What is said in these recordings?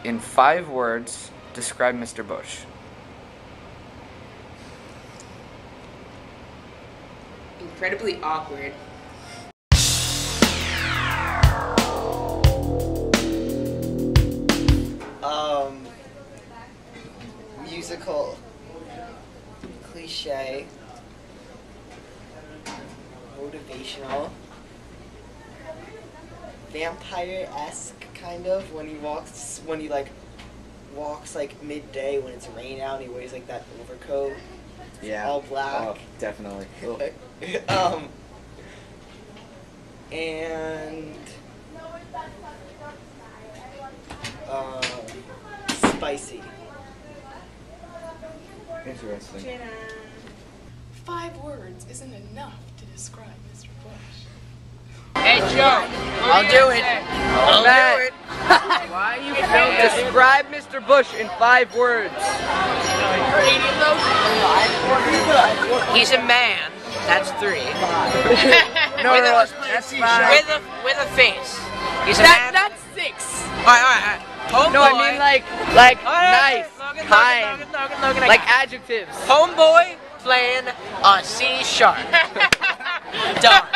In 5 words, describe Mr. Bush. Incredibly awkward. Musical. Cliche. Motivational. Vampire-esque, kind of, when he walks like midday when it's raining out and he wears like that overcoat. Yeah. All black. Oh, definitely. And spicy. Interesting. 5 words isn't enough to describe Mr. Bush. Hey Joe, I'll do it. I'll do it. Why are you filming? Describe Mr. Bush in 5 words. He's a man. That's 3. No, that's 5. With a face. He's a man. That's 6. Alright. Homeboy. No, I mean like nice, kind, like adjectives. Homeboy playing a sea shark. Done.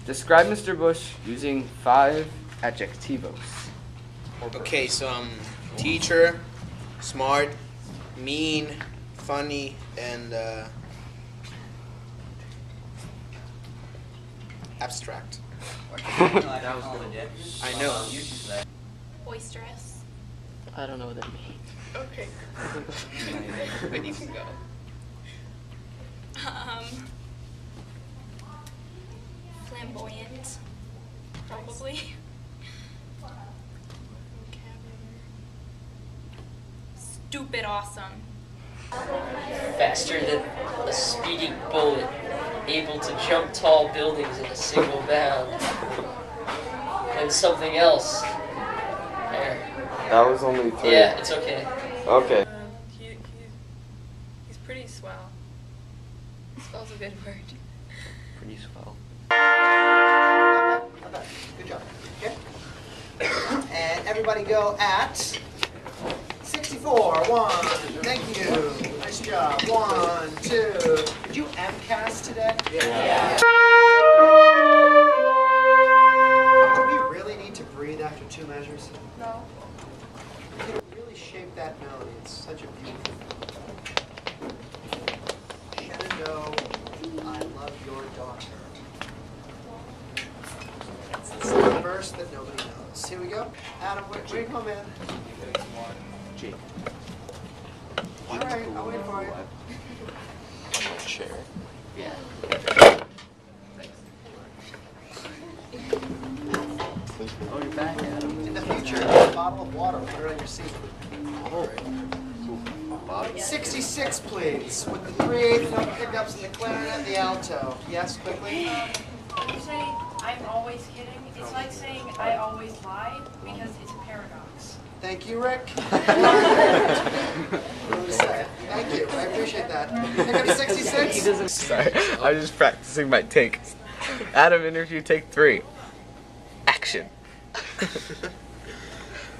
Describe Mr. Bush using 5 adjectivos. Okay, so teacher, smart, mean, funny, and abstract. I know. Boisterous. I don't know what that means. Okay. But you can go. Flamboyant. Probably. Stupid awesome. Faster than a speeding bullet, able to jump tall buildings in a single bound. And something else. There. That was only 3. Yeah, it's okay. Okay. He's pretty swell. Swell's a good word. Pretty swell. Good job. Okay. And everybody go at 64. 1. Thank you. Nice job. 1, 2. Did you MCAS today? Yeah. Do we really need to breathe after 2 measures? No. You can really shape that note. It's such a beautiful. Shenandoah, I love your daughter. It's the verse that nobody knows. Here we go. Adam, where you come in? G. All right, I'll wait for you. Chair. Yeah. Oh, you're back, Adam. In the future, a bottle of water. Put it on your seat. Oh. 66, please. With the 3/8 note pickups and the clarinet, the alto. Yes, quickly. You say I'm always kidding. It's like saying I always lie because it's a paradox. Thank you, Rick. Thank you. I appreciate that. Pick up 66. Sorry, I'm just practicing my takes. Adam, interview take 3. Action.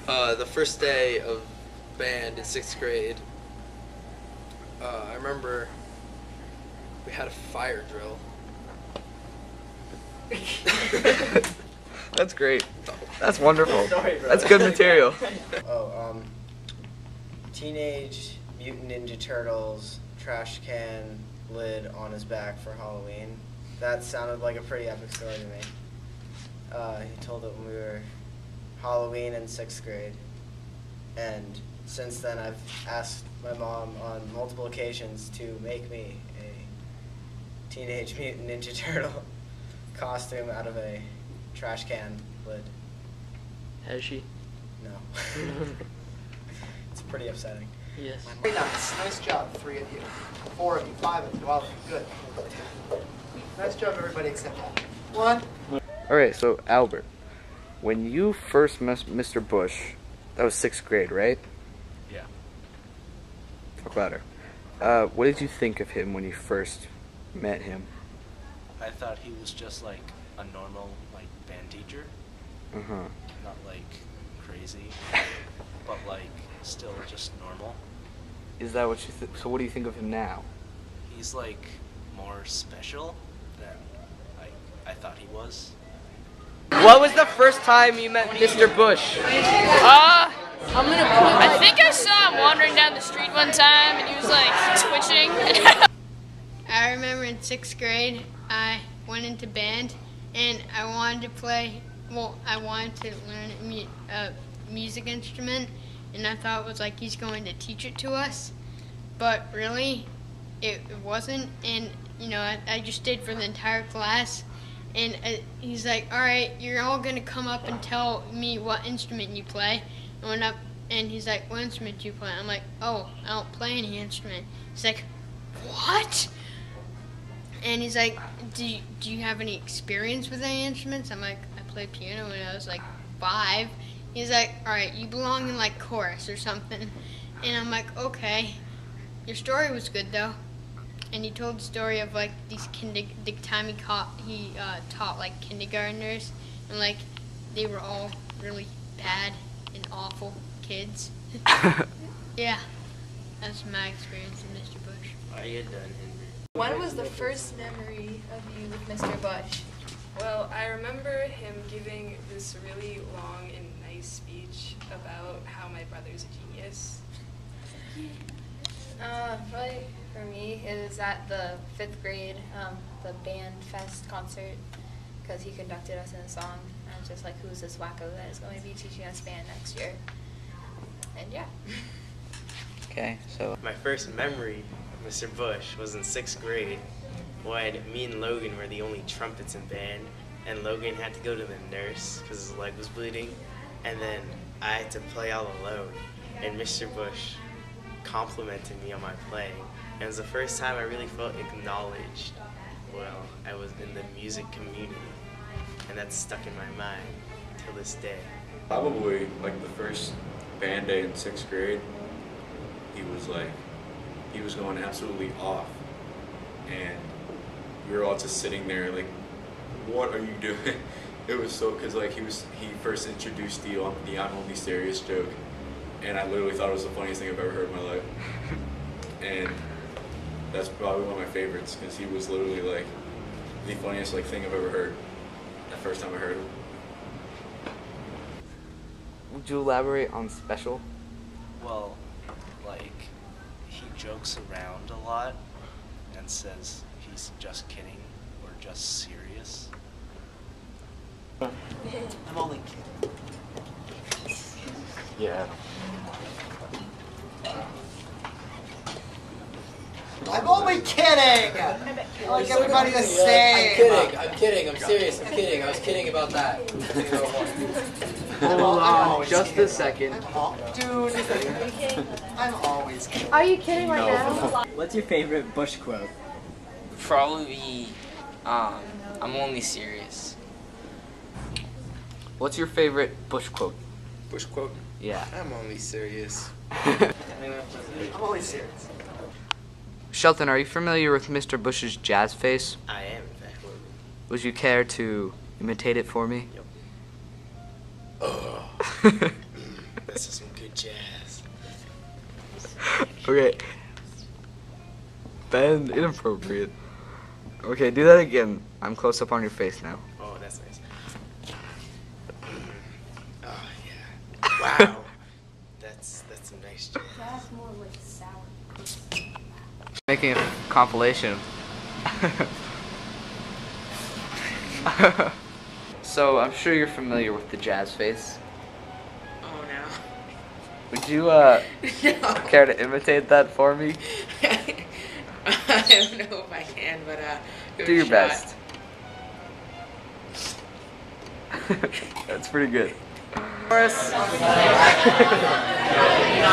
The first day of band in 6th grade, I remember we had a fire drill. That's great. That's wonderful. That's good material. Teenage Mutant Ninja Turtles trash can lid on his back for Halloween. That sounded like a pretty epic story to me. He told it when we were Halloween in 6th grade. And since then I've asked my mom on multiple occasions to make me a Teenage Mutant Ninja Turtle costume out of a trash can lid. Has she? No. It's pretty upsetting. Yes. Very nice. Nice job, 3 of you. 4 of you, 5 of you, all of you. Good. Nice job, everybody except that. 1. Alright, so Albert, when you first met Mr. Bush, that was 6th grade, right? Yeah. Talk louder. What did you think of him when you first met him? I thought he was just like a normal like band teacher. Uh-huh. not like crazy, but like still just normal. Is that what you so what do you think of him now? He's like more special than I thought he was. What was the first time you met Mr. Bush? I think I saw him wandering down the street one time and he was like twitching. I remember in 6th grade, I went into band and I wanted to play, I wanted to learn a music instrument, and I thought it was like he's going to teach it to us, but really it wasn't. And you know, I just stayed for the entire class, and he's like, all right, you're all going to come up and tell me what instrument you play. I went up and he's like, what instrument do you play? I'm like, oh, I don't play any instrument. He's like, what? And he's like, do you have any experience with any instruments? I'm like, I played piano when I was like 5. He's like, all right, you belong in like chorus or something. And I'm like, okay. Your story was good though. And he told the story of like these the time he taught like kindergartners, and like they were all really bad and awful kids. Yeah, that's my experience with Mr. Bush. Are you done, Henry? When was the first memory of you with Mr. Bush? Well, I remember him giving this really long and nice speech about how my brother's a genius. Probably for me, it was at the 5th grade, the band fest concert, because he conducted us in a song. And I was just like, who's this wacko that is going to be teaching us band next year? And yeah. Okay, so My first memory of Mr. Bush was in 6th grade when me and Logan were the only trumpets in band, and Logan had to go to the nurse because his leg was bleeding, and then I had to play all alone, and Mr. Bush complimented me on my playing, and it was the first time I really felt acknowledged. Well, I was in the music community, and that's stuck in my mind till this day. Probably like the first band day in 6th grade, he was going absolutely off, and we were all just sitting there like, what are you doing? It was so, because like he first introduced the I'm only serious joke, and I literally thought it was the funniest thing I've ever heard in my life. And that's probably one of my favorites, because he was literally like the funniest like thing I've ever heard the first time I heard him. would you elaborate on special? Well, like, he jokes around a lot and says he's just kidding or just serious. I'm only kidding. Yeah. I'm only kidding! I like everybody to say. I'm kidding, I'm serious, I'm kidding. I was kidding about that. Hold on, just a second. Dude, I'm always kidding. Are you kidding right now? What's your favorite Bush quote? Probably, I'm only serious. What's your favorite Bush quote? Bush quote? Yeah. I'm only serious. I'm always serious. Shelton, are you familiar with Mr. Bush's jazz face? I am, in fact. Would you care to imitate it for me? Yep. Oh, this is some good jazz. Okay. Ben, inappropriate. Okay, do that again. I'm close up on your face now. Oh, that's nice. Oh, yeah. Wow. That's some nice jazz. That's more like sour. Making a compilation. So, I'm sure you're familiar with the jazz face. Oh no. Would you, care to imitate that for me? I don't know if I can, but give Do it a your shot. best. That's pretty good. Morris.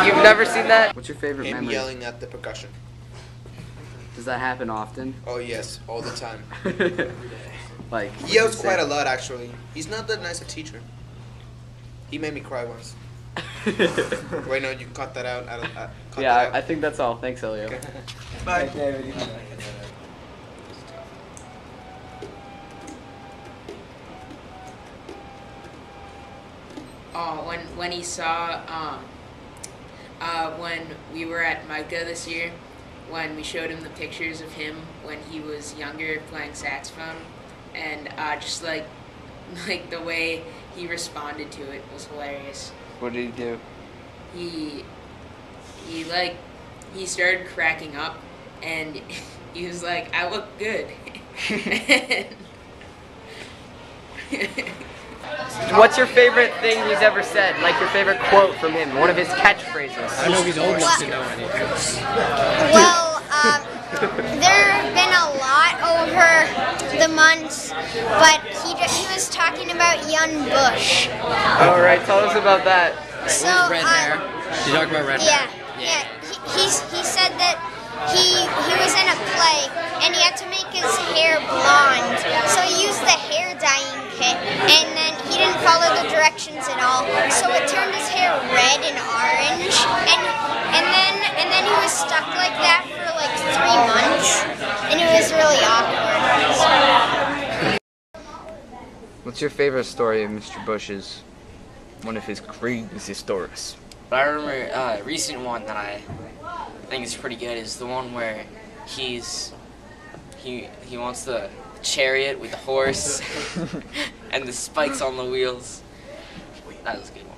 You've never seen that? What's your favorite Him memory? yelling at the percussion. Does that happen often? Oh yes, all the time. Like, He yells quite a lot actually. He's not that nice a teacher. He made me cry once. Wait, no, you cut that out. Cut that out. I think that's all. Thanks, Elio. Okay. Bye. when he saw when we were at Micah this year, when we showed him the pictures of him when he was younger playing saxophone, and just like the way he responded to it was hilarious. What did he do? He started cracking up, and he was like, "I look good." What's your favorite thing he's ever said? Like your favorite quote from him? One of his catchphrases. I know he's old enough to know anything. Well, there have been a lot over the months, but he was talking about young Bush. All right, tell us about that. So, red hair. You talking about red hair? Yeah. He said that he was in a play and he had to make his hair blonde, so he used the hair dyeing kit, and then he didn't follow the directions at all, so it turned his hair red and orange, and then he was stuck like that for like 3 months, and it was really awkward. What's your favorite story of Mr. Bush's? One of his crazy stories. But I remember a recent one that I think is pretty good is the one where he wants the chariot with the horse and the spikes on the wheels. That was a good one.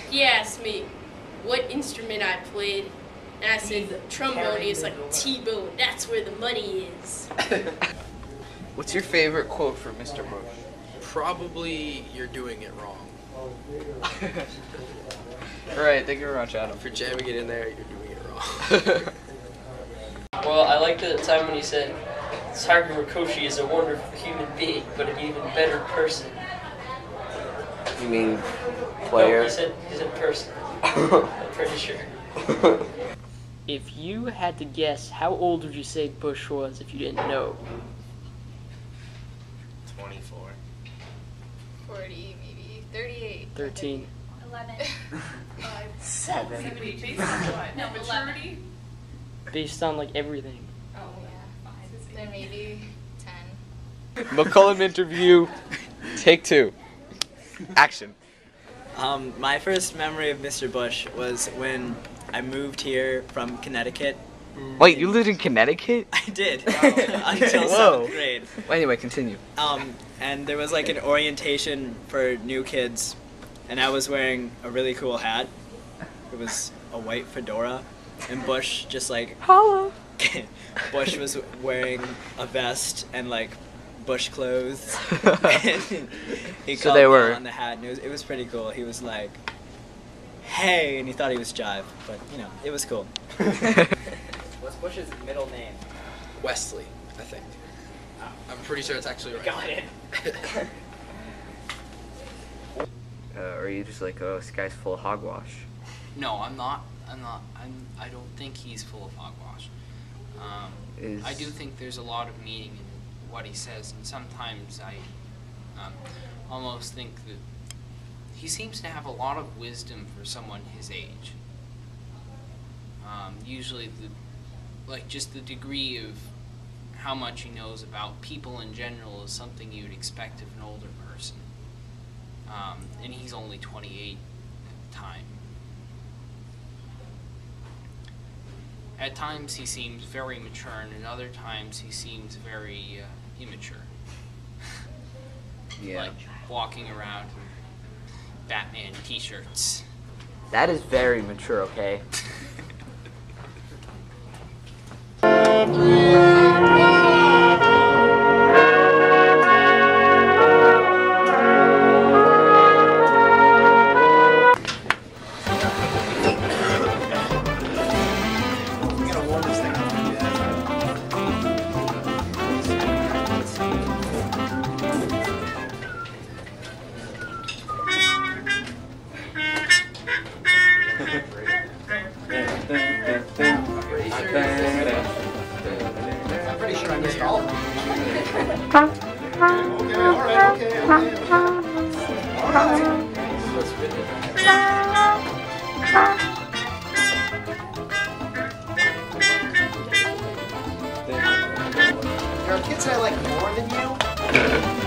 He asked me what instrument I played, and I said trombone. He's like, T-bone, that's where the money is. What's your favorite quote from Mr. Bush? Probably "You're doing it wrong." Alright, thank you very much, Adam. For jamming it in there, you're doing it wrong. Well, I like the time when he said, Tiger Rikoshi is a wonderful human being, but an even better person. You mean player? No, he said person. I'm pretty sure. If you had to guess, how old would you say Bush was if you didn't know? 24. 40, maybe 38. 13. 11. 7. Based on what? No, maturity? Based on like everything. Oh, yeah. Then maybe 10. McCullum interview, take 2. Action. My first memory of Mr. Bush was when I moved here from Connecticut. Wait, you lived in Connecticut? I did. Until Whoa. 7th grade. Well, anyway, continue. And there was like an orientation for new kids, and I was wearing a really cool hat. It was a white fedora, and Bush just like holla. Bush was wearing a vest and like Bush clothes. And he So called they me were. on the hat, and it was pretty cool. He was like, "Hey," and he thought he was Jive, but you know, it was cool. What's Bush's middle name? Wesley, I think. I'm pretty sure it's actually right. Got it. Or are you just like, oh, this guy's full of hogwash? No, I'm not. I don't think he's full of hogwash. I do think there's a lot of meaning in what he says, and sometimes I almost think that he seems to have a lot of wisdom for someone his age. Usually, just the degree of how much he knows about people in general is something you'd expect of an older person. And he's only 28 at the time. At times he seems very mature, and at other times he seems very immature. Yeah. Like walking around in Batman t-shirts. That is very mature, okay? I'm pretty sure I missed all of them. There are kids I like more than you.